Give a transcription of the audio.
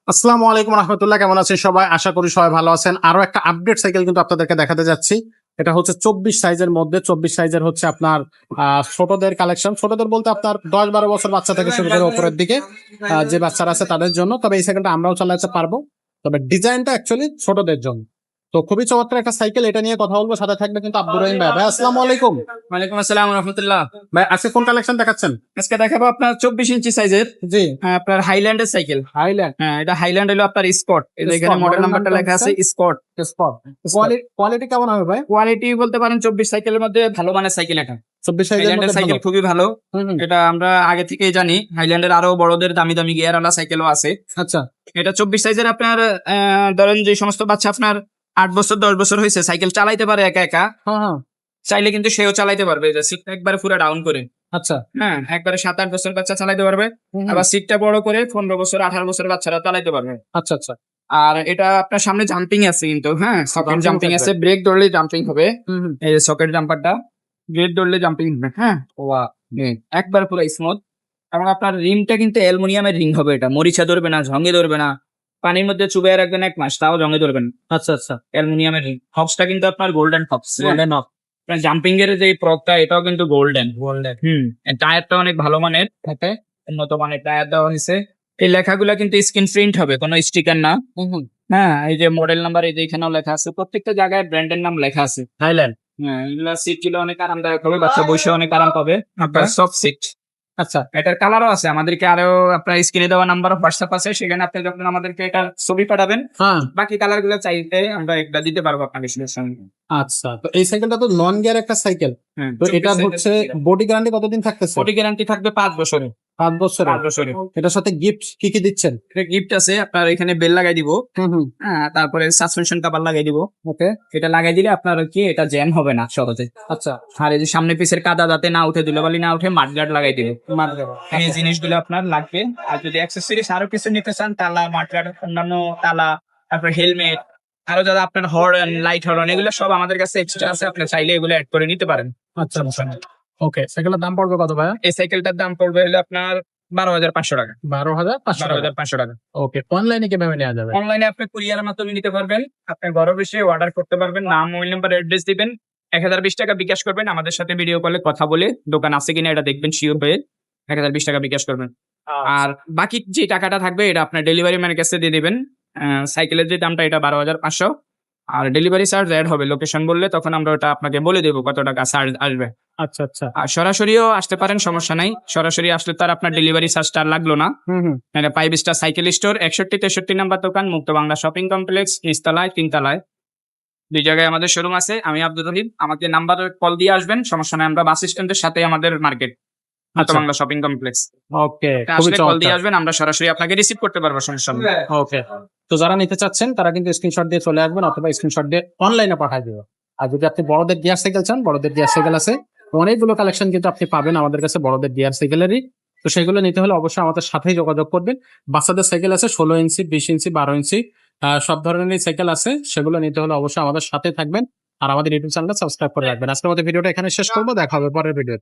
আসসালামু আলাইকুম রহমতুল্লাহ, কেমন আছেন সবাই? আশা করি সবাই ভালো আছেন। আরো একটা আপডেট সাইকেল কিন্তু আপনাদেরকে দেখাতে যাচ্ছি। এটা হচ্ছে 24 সাইজের মধ্যে। 24 সাইজের হচ্ছে আপনার ছোটদের কালেকশন। ছোটদের বলতে আপনার 10-12 বছর বাচ্চা থেকে শুরু করে উপরের দিকে যে বাচ্চারা আছে তাদের জন্য। তবে এই সাইকেলটা আমরাও চালাতে পারবো, তবে ডিজাইনটা অ্যাকচুয়ালি ছোটদের জন্য। তো খুবই চমৎকার একটা সাইকেল, এটা নিয়ে কথা বলবো। সাথে থাকবে কিন্তু আব্দুর রহিম ভাই। ভাই আসসালামু আলাইকুম। ওয়ালাইকুম আসসালাম রহমতুল্লাহ। ভাই আজকে কোন কালেকশন দেখাচ্ছেন? আজকে দেখাবো আপনার 24 ইঞ্চি সাইজের জি, আপনার হাইল্যান্ডের সাইকেল। হাইল্যান্ড হ্যাঁ, এটা হাইল্যান্ড হলো আপনার স্পট। এখানে Sport, মডেল model নাম্বারটা নামটা লেখা আছে হচ্ছে? স্পট। স্পট। কোয়ালিটি কেমন হবে ভাই? কোয়ালিটি বলতে পারেন 24 সাইকেলের মধ্যে ভালো মানের সাইকেল এটা। 24 সাইজের হাইল্যান্ডের মধ্যে সাইকেল ভালো। খুবই ভালো। হুম, হুম। এটা আমরা আগে থেকেই জানি। হাইল্যান্ডের আরো বড়দের দামি দামি গিয়ারওয়ালা সাইকেলও আছে। আচ্ছা। এটা 24 সাইজের আপনার ধরেন যে সমস্ত বাচ্চা আপনার 8 বছর 10 বছর হয়েছে, সাইকেল চালাইতে পারে একা একা, হ্যাঁ, হ্যাঁ। চাইলে কিন্তু সেও চালাইতে পারবে। যে সিটটা একবারে পুরো ডাউন করে, আচ্ছা। হ্যাঁ, একবারে 7-8 বছর বাচ্চা চালাইতে পারবে। হুম, হুম। আবার সিটটা বড় করে 15 বছর 18 বছর বাচ্চারা চালাইতে পারবে। আচ্ছা, আচ্ছা। আর এটা আপনার সামনে জাম্পিং আছে কিন্তু, হ্যাঁ, সকেট Jumping জাম্পিং থাকবে। আছে, ব্রেক ধরলে জাম্পিং হবে। হুম, হুম। এই যে সকেট জাম্পারটা, ব্রেক ধরলে জাম্পিং হবে, হ্যাঁ, ওয়াও! একবার পুরো স্মুথ। এবং আপনার রিংটা কিন্তু অ্যালুমিনিয়ামের রিং হবে। এটা মরিচা ধরবে না, ঝঙ্গে ধরবে না। পানির মধ্যে চুবাইয়া রাখবেন 1 মাস, তাও ঝঙ্গে ধরবেন না। আচ্ছা, আচ্ছা। অ্যালুমিনিয়ামের রিং। হবসটা কিন্তু আপনার গোল্ডেন হবস। Golden of. জাম্পিং এর যে প্রকটা, এটাও কিন্তু গোল্ডেন। গোল্ডেন। টায়ারটা অনেক ভালো মানের, থাকে। উন্নত মানের টায়ার দেওয়া হয়েছে। এই লেখাগুলো কিন্তু স্ক্রিন প্রিন্ট হবে, কোনো স্টিকার না। হুম, হুম। হ্যাঁ, এই যে মডেল নাম্বার, এই যে এখানেও লেখা আছে, প্রত্যেকটা জায়গায় ব্র্যান্ডের নাম লেখা আছে। থাইল্যান্ড। হ্যাঁ, এগুলা সিট গুলো অনেক আরামদায়ক হবে, বাচ্চা বসে অনেক আরাম পাবে। আপনার সফট সিট। আচ্ছা। এটার কালারও আছে, আমাদেরকে আরো আপনার স্ক্রিনে দেওয়া নাম্বার অফ হোয়াটসঅ্যাপ আছে, সেখানে আপনি যখন আমাদেরকে এটা ছবি পাঠাবেন, হ্যাঁ। বাকি কালার গুলো চাইতে আমরা একটা দিতে পারবো আপনাকে সঙ্গে। আচ্ছা। তো এই সাইকেলটা তো নন গিয়ার একটা সাইকেল। হ্যাঁ, তো এটার হচ্ছে বডি গ্যারান্টি কতদিন থাকতেছে? বডি গ্যারান্টি থাকবে 5 বছরের। 5 বছরের। 5 বছরের। এটার সাথে গিফট কি কি দিচ্ছেন? এটা গিফট আছে, আপনার এখানে বেল লাগাই দিব। হুম, হুম। হ্যাঁ, তারপরে সাসপেনশন কভার লাগাই দিব। ওকে। এটা লাগাই দিলে আপনার কি এটা জ্যাম হবে না সহজে। আচ্ছা। আর এই যে সামনে পিছের কাদা যাতে না উঠে, ধুলোবালি না উঠে, মাঠগার্ড লাগাই দিবে। মার দেবো। এই জিনিসগুলো আপনার লাগবে। আর যদি অ্যাক্সেসরিজ আরো কিছু নিতে চান, তালা, মাঠগার্ড, অন্যান্য তালা, তারপর হেলমেট, আরো যারা আপনার হর্ন, লাইট হর্ন, এগুলো সব আমাদের কাছে এক্সট্রা আছে, আপনি চাইলে এগুলো অ্যাড করে নিতে পারেন। আচ্ছা, আচ্ছা। ওকে, সাইকেলের দাম পড়বে কত ভাইয়া? এই সাইকেলটার দাম পড়বে হলো আপনার 12,500 টাকা। 12,500 টাকা। 12,500 টাকা। ওকে, অনলাইনে কিভাবে নেওয়া যাবে? অনলাইনে আপনি কুরিয়ারের মাধ্যমে নিতে পারবেন। আপনি ঘরে বসে অর্ডার করতে পারবেন। নাম, মোবাইল নাম্বার, অ্যাড্রেস দিবেন, 1020 টাকা বিকাশ করবেন। আমাদের সাথে ভিডিও কলে কথা বলে দোকান আছে কিনা এটা দেখবেন, শিওর হয়ে 1020 টাকা বিকাশ করবেন। আর বাকি যে টাকাটা থাকবে এটা আপনার ডেলিভারি ম্যানের কাছে দিয়ে দিবেন। সাইকেলের যে দামটা এটা 12,500। আর ডেলিভারি চার্জ অ্যাড হবে, লোকেশন বললে তখন আমরা ওটা আপনাকে বলে দেবো কত টাকা চার্জ আসবে। আচ্ছা, আচ্ছা। আর সরাসরিও আসতে পারেন, সমস্যা নাই। সরাসরি আসলে তার আপনার ডেলিভারি চার্জটা আর লাগলো না। হুম, হুম। মানে 5 স্টার সাইকেল স্টোর, 61-63 নাম্বার দোকান, মুক্ত বাংলা শপিং কমপ্লেক্স, নিচতলায় 3 তলায়। 2 জায়গায় আমাদের শোরুম আছে। আমি আব্দুর রহিম, আমাকে নাম্বারে কল দিয়ে আসবেন, সমস্যা নাই। আমরা বাস স্ট্যান্ডের সাথে আমাদের মার্কেট, মুক্ত আচ্ছা। Bangla shopping complex. ওকে, খুবই আসলে কল দিয়ে চমৎকার। আসবেন, আমরা সরাসরি আপনাকে রিসিভ করতে পারবো, সমস্যা নেই। ওকে। তো যারা নিতে চাচ্ছেন তারা কিন্তু স্ক্রিনশট দিয়ে চলে আসবেন, অথবা স্ক্রিনশট দিয়ে অনলাইনে পাঠিয়ে দিবেন। আর যদি আপনি বড়দের গিয়ার সাইকেল চান, বড়দের গিয়ার সাইকেল আছে। অনেকগুলো কালেকশন কিন্তু আপনি পাবেন আমাদের কাছে বড়দের গিয়ার সাইকেলেরই। তো সেগুলো নিতে হলে অবশ্যই আমাদের সাথেই যোগাযোগ করবেন। বাচ্চাদের সাইকেল আছে 16 ইঞ্চি, 20 ইঞ্চি, 12 ইঞ্চি, সব ধরনেরই সাইকেল আছে। সেগুলো নিতে হলে অবশ্যই আমাদের সাথে থাকবেন। আর আমাদের ইউটিউব চ্যানেলটা সাবস্ক্রাইব করে রাখবেন। আজকের মতো ভিডিওটা এখানে শেষ করবো, দেখা হবে পরের ভিডিও।